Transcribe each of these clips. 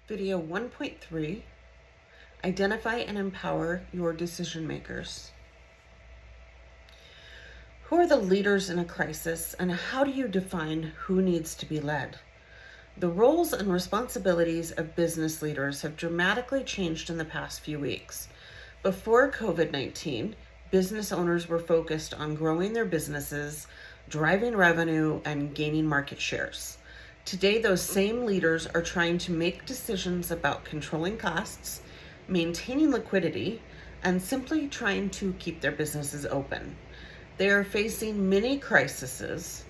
Video 1.3, Identify and Empower Your Decision Makers. Who are the leaders in a crisis, and how do you define who needs to be led? The roles and responsibilities of business leaders have dramatically changed in the past few weeks. Before COVID-19, business owners were focused on growing their businesses, driving revenue, and gaining market shares. Today, those same leaders are trying to make decisions about controlling costs, maintaining liquidity, and simply trying to keep their businesses open. They are facing many crises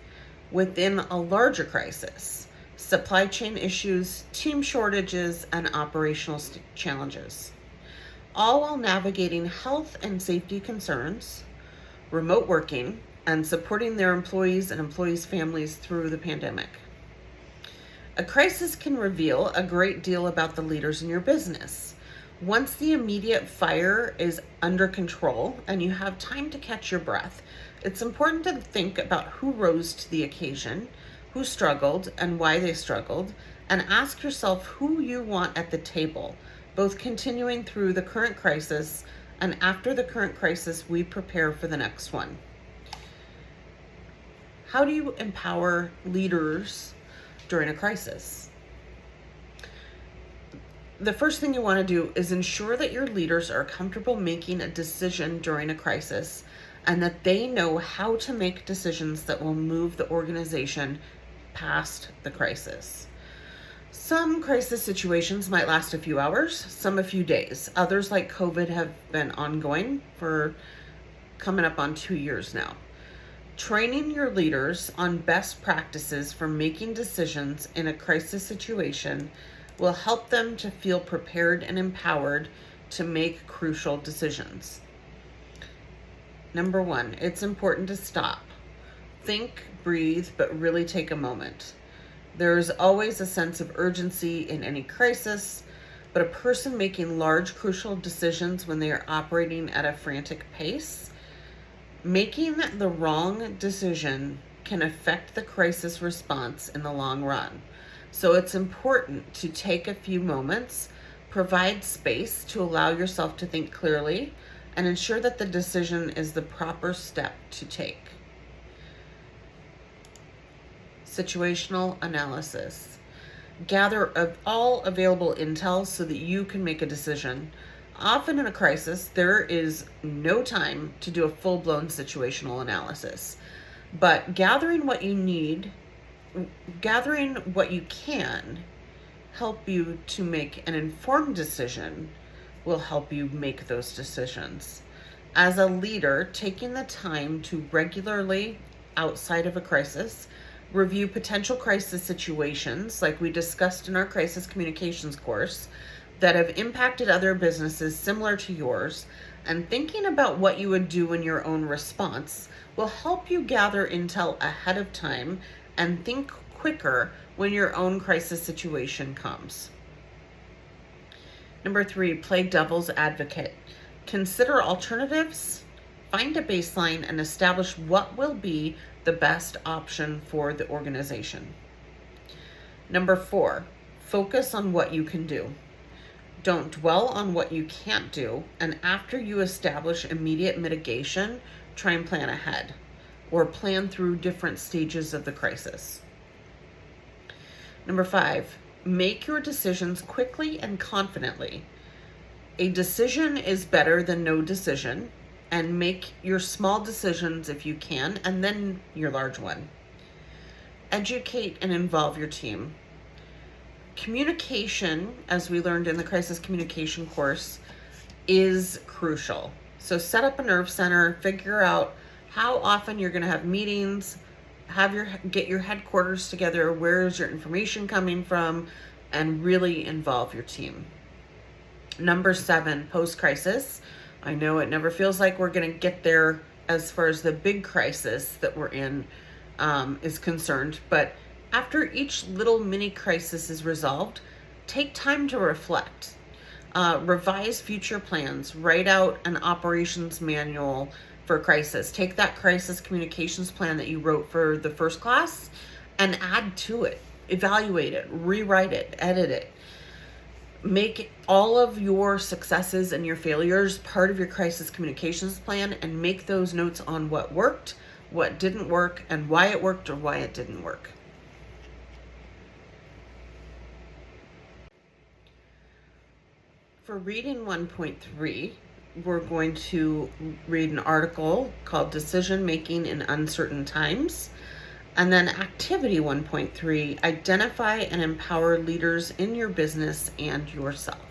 within a larger crisis: supply chain issues, team shortages, and operational challenges, all while navigating health and safety concerns, remote working, and supporting their employees and employees' families through the pandemic. A crisis can reveal a great deal about the leaders in your business. Once the immediate fire is under control and you have time to catch your breath, it's important to think about who rose to the occasion, who struggled and why they struggled, and ask yourself who you want at the table, both continuing through the current crisis and after the current crisis we prepare for the next one. How do you empower leaders during a crisis? The first thing you want to do is ensure that your leaders are comfortable making a decision during a crisis and that they know how to make decisions that will move the organization past the crisis. Some crisis situations might last a few hours, some a few days. Others, like COVID, have been ongoing for coming up on 2 years now. Training your leaders on best practices for making decisions in a crisis situation will help them to feel prepared and empowered to make crucial decisions. Number 1, it's important to stop. Think, breathe, but really take a moment. There is always a sense of urgency in any crisis, but a person making large, crucial decisions when they are operating at a frantic pace, making the wrong decision can affect the crisis response in the long run. So it's important to take a few moments, provide space to allow yourself to think clearly, and ensure that the decision is the proper step to take. Situational analysis. Gather all available intel so that you can make a decision. Often in a crisis, there is no time to do a full-blown situational analysis, but gathering what you can help you to make an informed decision will help you make those decisions. As a leader, taking the time to regularly, outside of a crisis, review potential crisis situations like we discussed in our crisis communications course that have impacted other businesses similar to yours, and thinking about what you would do in your own response will help you gather intel ahead of time and think quicker when your own crisis situation comes. Number 3, play devil's advocate. Consider alternatives, find a baseline, and establish what will be the best option for the organization. Number 4, focus on what you can do. Don't dwell on what you can't do, and after you establish immediate mitigation, try and plan ahead or plan through different stages of the crisis. Number 5, make your decisions quickly and confidently. A decision is better than no decision, and make your small decisions if you can, and then your large one. Educate and involve your team. Communication, as we learned in the crisis communication course, is crucial. So set up a nerve center, figure out how often you're going to have meetings, get your headquarters together, where is your information coming from, and really involve your team. Number 7, post-crisis. I know it never feels like we're going to get there as far as the big crisis that we're in is concerned, but after each little mini crisis is resolved, take time to reflect. Revise future plans. Write out an operations manual for crisis. Take that crisis communications plan that you wrote for the first class and add to it. Evaluate it, rewrite it, edit it. Make all of your successes and your failures part of your crisis communications plan, and make those notes on what worked, what didn't work, and why it worked or why it didn't work. For reading 1.3, we're going to read an article called Decision Making in Uncertain Times. And then activity 1.3, identify and empower leaders in your business and yourself.